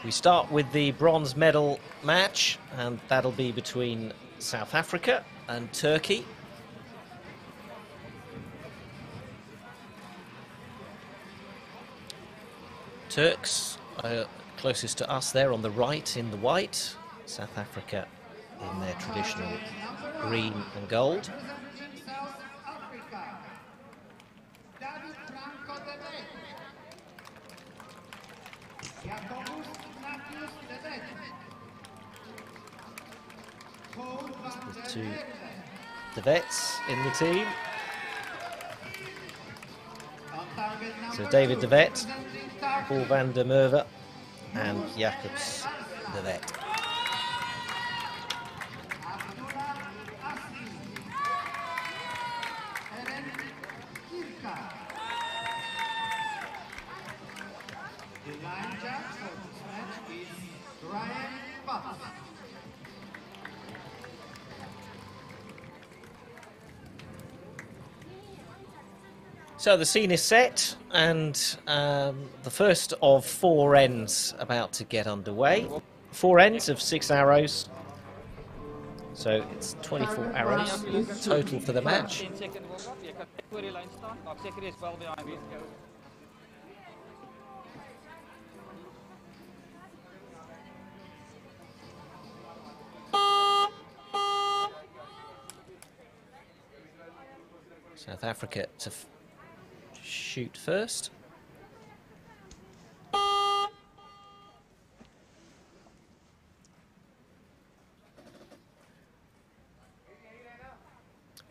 We start with the bronze medal match, and that'll be between South Africa and Turkey. Turks are closest to us there on the right in the white, South Africa in their traditional green and gold. The two Devets in the team. So David Devet, Paul van der Merwe and Jacobs Devet. So the scene is set, and the first of 4 ends about to get underway. 4 ends of 6 arrows, so it's 24 arrows total for the match. South Africa to shoot first.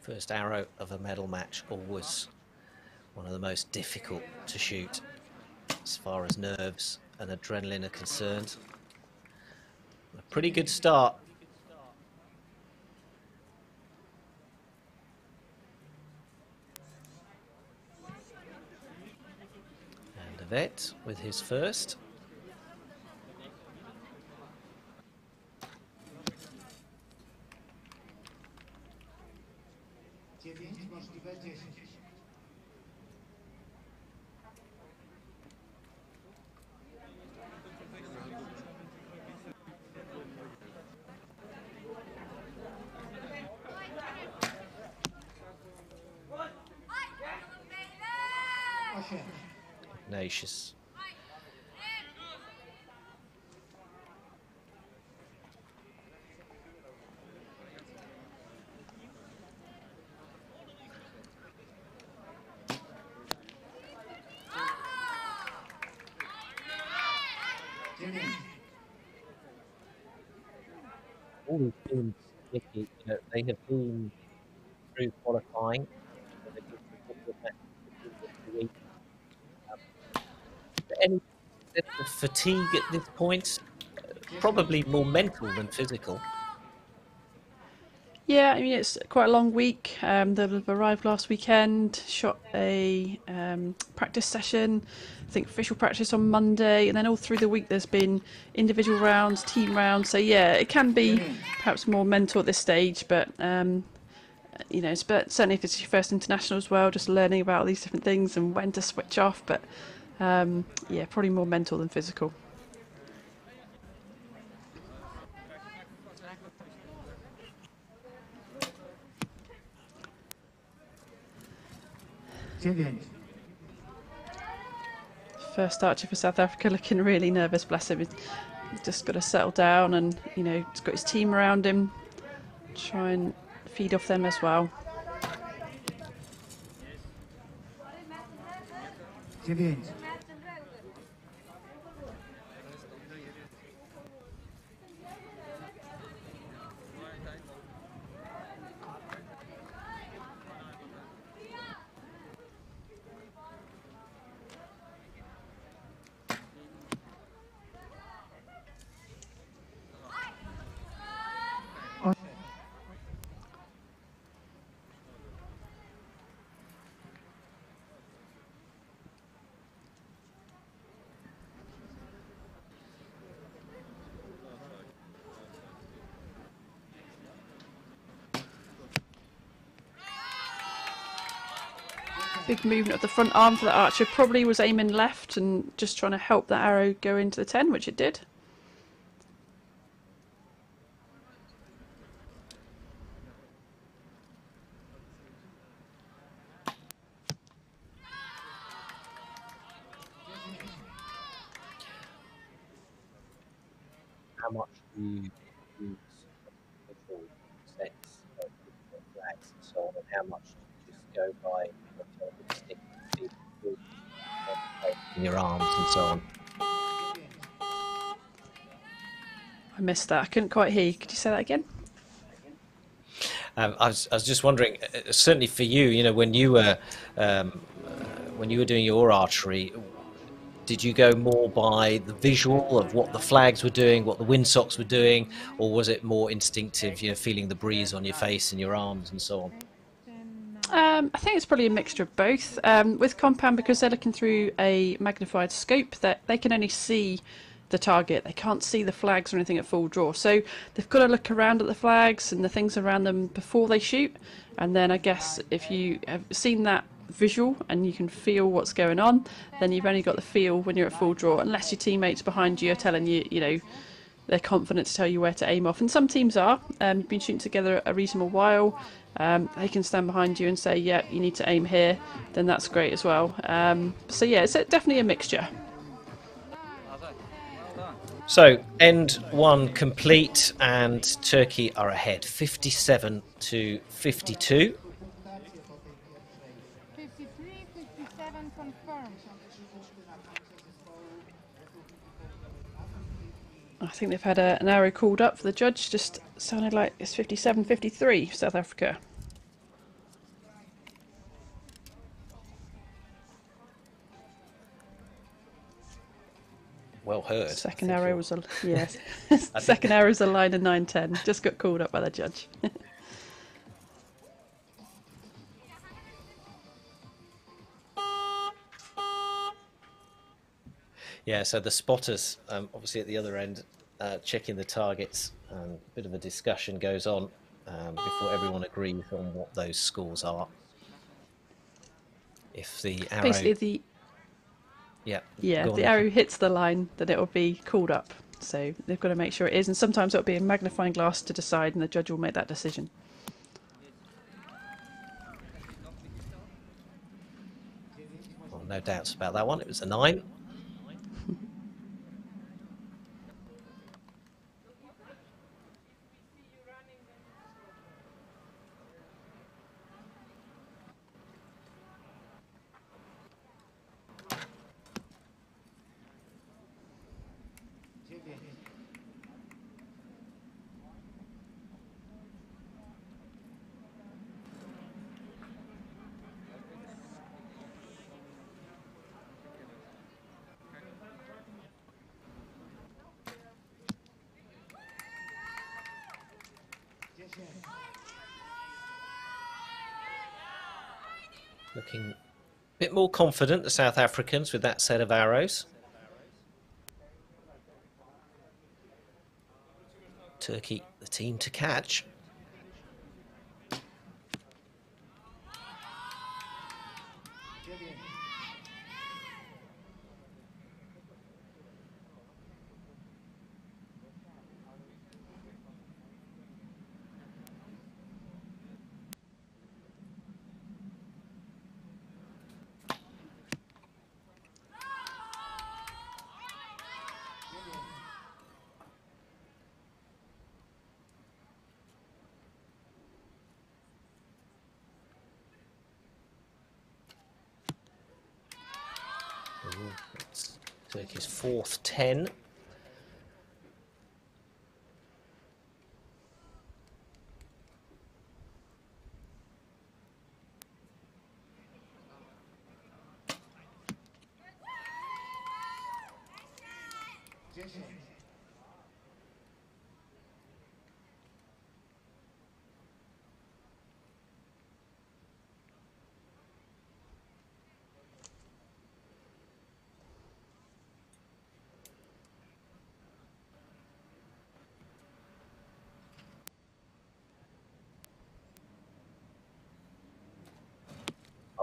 First arrow of a medal match, always one of the most difficult to shoot as far as nerves and adrenaline are concerned. A pretty good start. Devet with his first. Ignatius. All these teams, they have been through qualifying. Any fatigue at this point? Probably more mental than physical. Yeah, I mean, it's quite a long week. They've arrived last weekend, shot a practice session, I think official practice on Monday, and then all through the week there's been individual rounds, team rounds. So yeah, it can be perhaps more mental at this stage, but you know, certainly if it's your first international as well, just learning about these different things and when to switch off. But yeah, probably more mental than physical. First archer for South Africa looking really nervous, bless him. He's just got to settle down and, you know, he's got his team around him. Try and feed off them as well. Big movement of the front arm for the archer. Probably was aiming left and just trying to help that arrow go into the 10, which it did. much do you use visual sense of the flags and so on, and how much do you just go by what your instinct in your arms and so on? I missed that. I couldn't quite hear you. Could you say that again? I was just wondering, certainly for you, you know, when you were doing your archery, did you go more by the visual of what the flags were doing, what the windsocks were doing, or was it more instinctive, you know, feeling the breeze on your face and your arms and so on? I think it's probably a mixture of both. With compound, because they're looking through a magnified scope, that they can only see the target. They can't see the flags or anything at full draw. So they've got to look around at the flags and the things around them before they shoot. And then I guess if you have seen that visual and you can feel what's going on, then you've only got the feel when you're at full draw, unless your teammates behind you are telling you, you know, they're confident to tell you where to aim off. And some teams are. You've been shooting together a reasonable while. They can stand behind you and say, yeah, you need to aim here. Then that's great as well. So yeah, it's definitely a mixture. So end one complete, and Turkey are ahead, 57 to 52. 53, 57 confirmed. I think they've had an arrow called up for the judge. Just sounded like it's 57-53 South Africa. Well heard. Second arrow was a yes. Second arrow was a line of 9-10. Just got called up by the judge. Yeah, so the spotters, obviously at the other end, checking the targets. A bit of a discussion goes on before everyone agrees on what those scores are. If the arrow, Basically, the arrow hits the line, then it will be called up. So they've got to make sure it is, and sometimes it'll be a magnifying glass to decide, and the judge will make that decision. Well, no doubts about that one. It was a 9. Looking a bit more confident, the South Africans, with that set of arrows. Turkey, the team to catch. It's Turkey's 4th 10.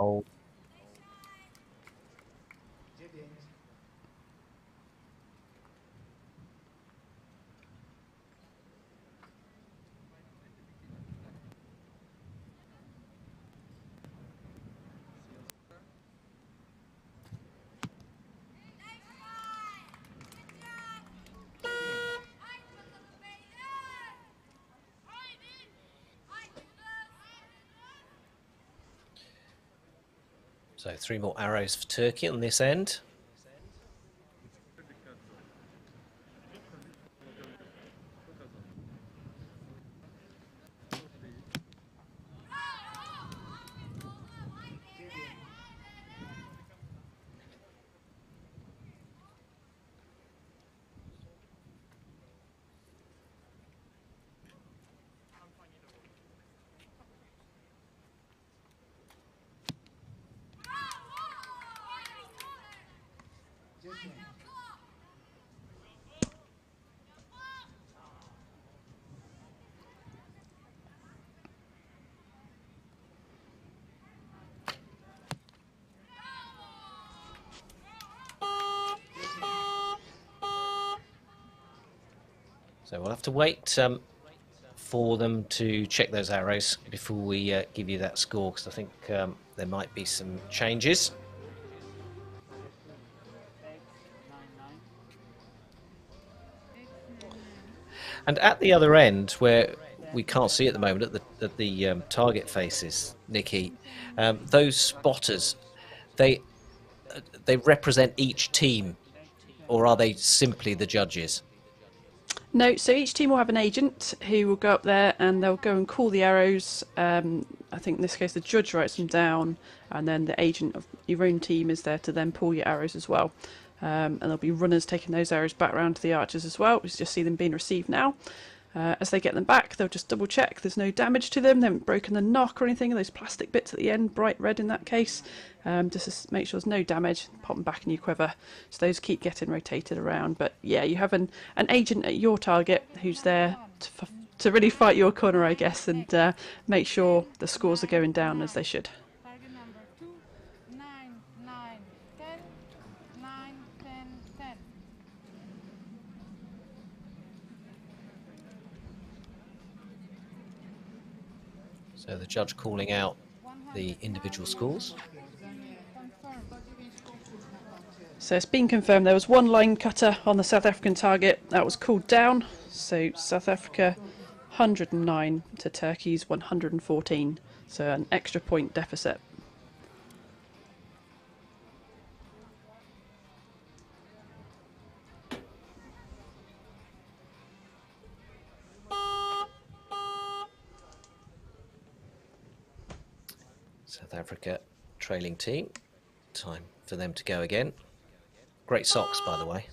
Oh. So 3 more arrows for Turkey on this end. So we'll have to wait for them to check those arrows before we give you that score, because I think there might be some changes. And at the other end, where we can't see at the moment, at the target faces, Nikki, those spotters, they represent each team, or are they simply the judges? No, so each team will have an agent who will go up there and they'll go and call the arrows. I think in this case the judge writes them down, and then the agent of your own team is there to then pull your arrows as well. And there'll be runners taking those arrows back round to the archers as well. We just see them being received now. As they get them back, they'll just double check there's no damage to them, they haven't broken the knock or anything, those plastic bits at the end, bright red in that case, just to make sure there's no damage, pop them back in your quiver. So those keep getting rotated around. But yeah, you have an agent at your target who's there to really fight your corner, I guess, and make sure the scores are going down as they should. Target number 2, 9, 9, 10, 9, 10, 10. So the judge calling out the individual scores. Confirmed. So it's been confirmed there was one line cutter on the South African target that was called down. So South Africa 109 to Turkey's 114. So an extra point deficit. South Africa trailing team. Time for them to go again. Great socks, by the way.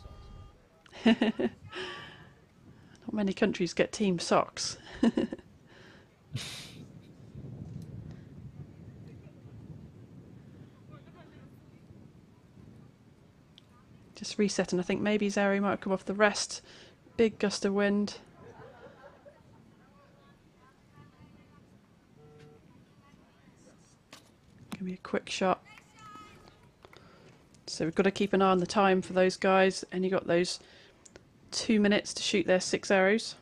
Not many countries get team socks. Just resetting. I think maybe Zari might have come off the rest. Big gust of wind. Give me a quick shot. So we've got to keep an eye on the time for those guys, and you got those 2 minutes to shoot their 6 arrows.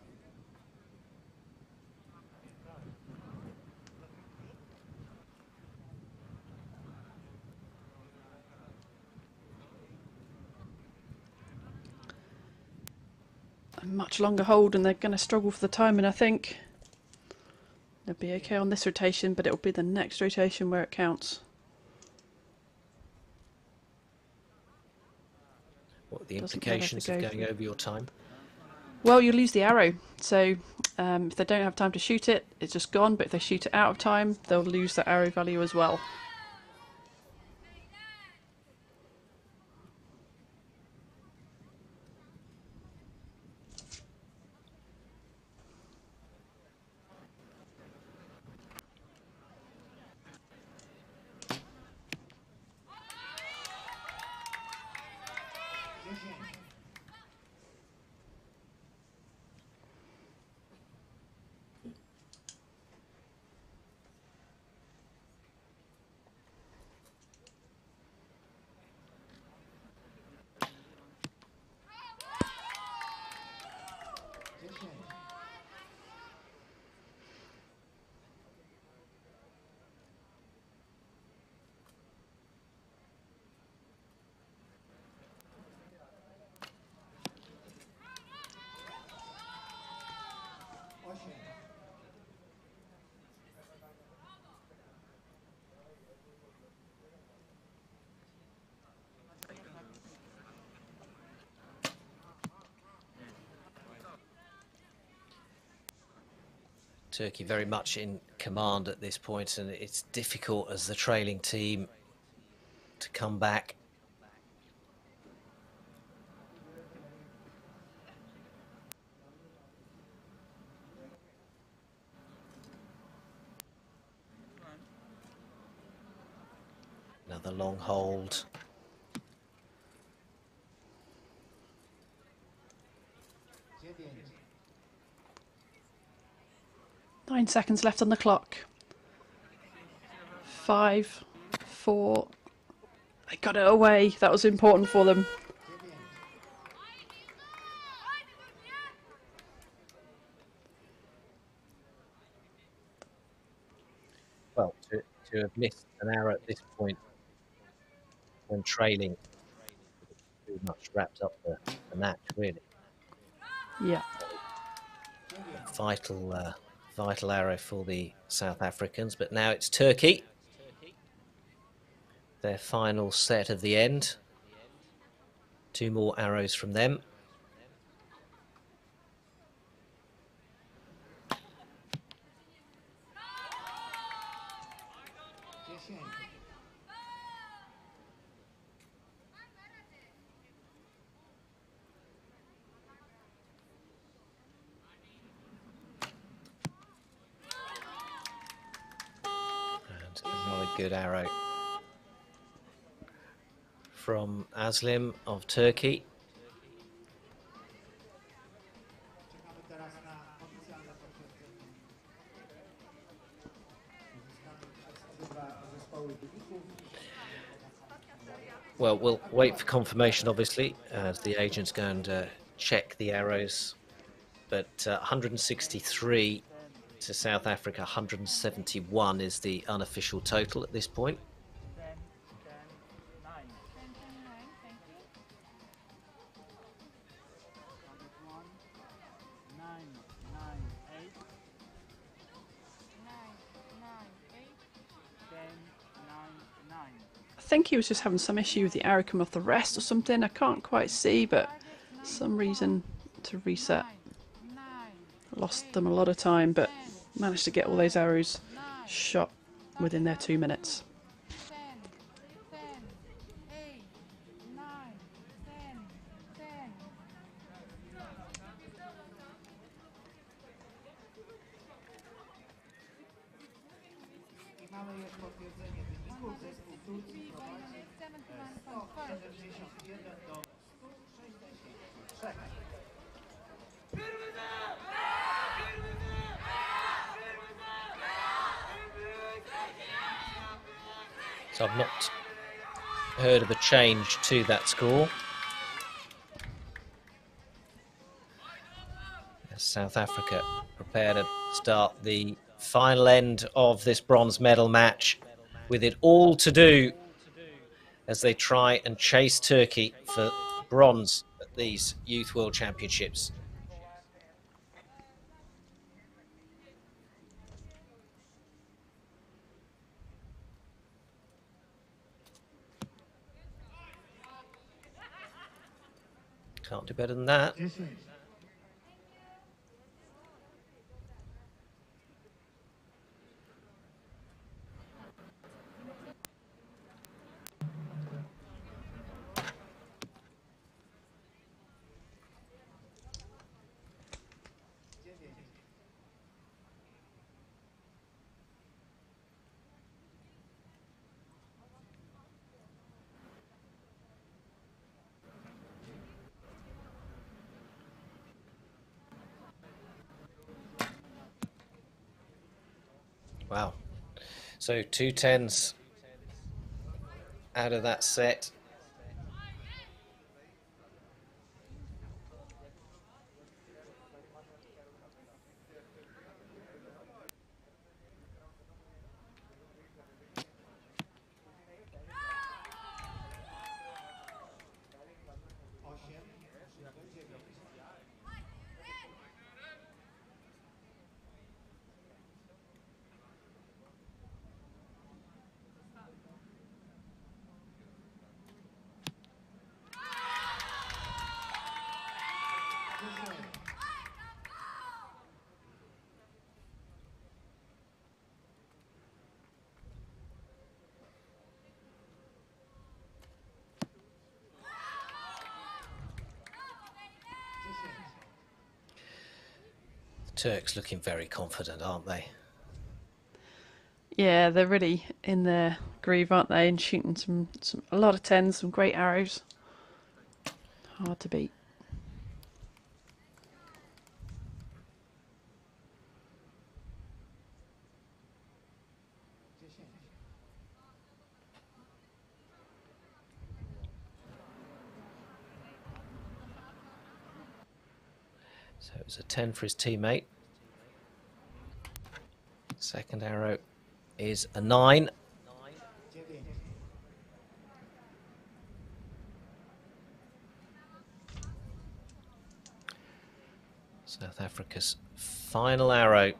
A much longer hold, and they're going to struggle for the timing, I think. They'll be okay on this rotation, but it'll be the next rotation where it counts. What are the implications of going over your time? Well, you lose the arrow. So if they don't have time to shoot it, it's just gone. But if they shoot it out of time, they'll lose that arrow value as well. Turkey very much in command at this point, and it's difficult as the trailing team to come back. Another long hold. 9 seconds left on the clock. 5, 4. They got it away. That was important for them. Well, to have missed an arrow at this point when trailing pretty much wrapped up the match, really. Yeah. Vital arrow for the South Africans, but now it's Turkey. Their final set of the end. 2 more arrows from them. And another good arrow from Aslim of Turkey. Well, we'll wait for confirmation, obviously, as the agent's going to check the arrows. But 163 to South Africa, 171 is the unofficial total at this point. 10, 9. 10, 10, 9, thank you. 101, 9, 9, 8. 9, 9, 8. 10, 9, 9. I think he was just having some issue with the arrow coming off the rest or something. I can't quite see, but some reason to reset. Lost them a lot of time, but managed to get all those arrows shot within their 2 minutes. 10, 10, 8, 9, 10, 10. I mamy już potwierdzenie wyników. Zespół Turcji prowadzi 171 do 163. So I've not heard of a change to that score. As South Africa prepare to start the final end of this bronze medal match, with it all to do as they try and chase Turkey for bronze at these Youth World Championships. Can't do better than that. Wow. So 2 10s out of that set. Turks looking very confident, aren't they? Yeah, they're really in their groove, aren't they? And shooting a lot of tens, some great arrows. Hard to beat. So it was a 10 for his teammate. Second arrow is a 9. South Africa's final arrow.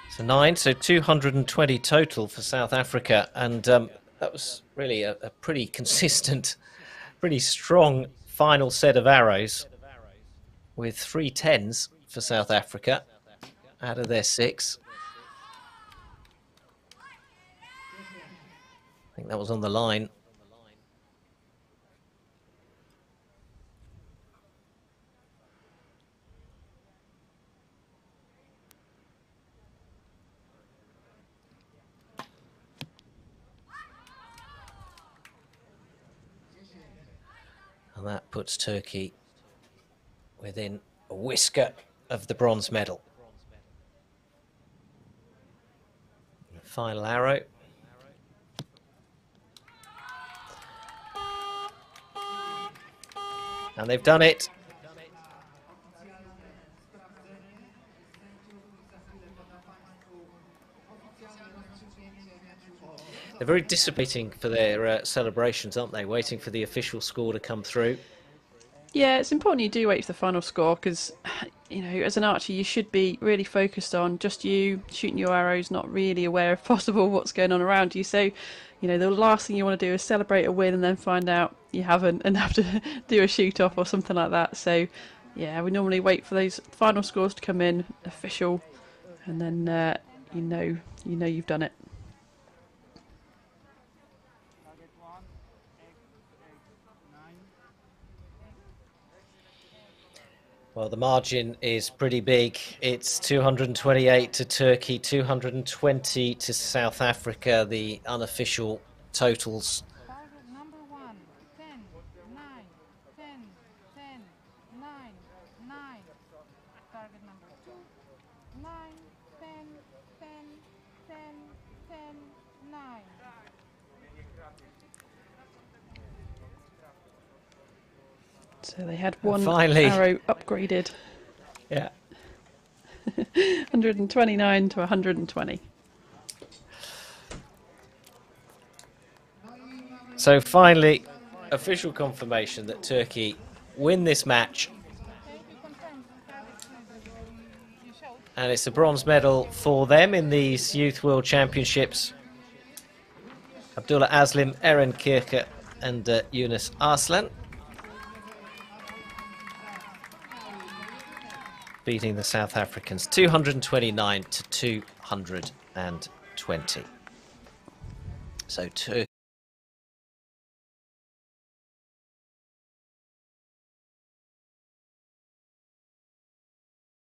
It's a 9, so 220 total for South Africa, and that was really a pretty consistent, pretty strong final set of arrows, with 3 10s for South Africa out of their 6. I think that was on the line. And that puts Turkey within a whisker of the bronze medal. The final arrow. And they've done it. They're very dissipating for their celebrations, aren't they? Waiting for the official score to come through. Yeah, it's important you do wait for the final score because, you know, as an archer, you should be really focused on just you shooting your arrows, not really aware if possible what's going on around you. So, you know, the last thing you want to do is celebrate a win and then find out you haven't and have to do a shoot off or something like that. So, yeah, we normally wait for those final scores to come in, official, and then you know you've done it. Well, the margin is pretty big. It's 228 to Turkey, 220 to South Africa, the unofficial totals. Target number 1, 10, 9, 10, 10, 9, 9. Target number 2, 9, 10, 10, 10, 10, 9. So they had one Finally. arrow upgraded. Yeah. 129 to 120. So finally, official confirmation that Turkey win this match. And it's a bronze medal for them in these Youth World Championships. Abdullah Aslim, Eren Kirke and Yunus Arslan. Beating the South Africans 229 to 220. So Turkey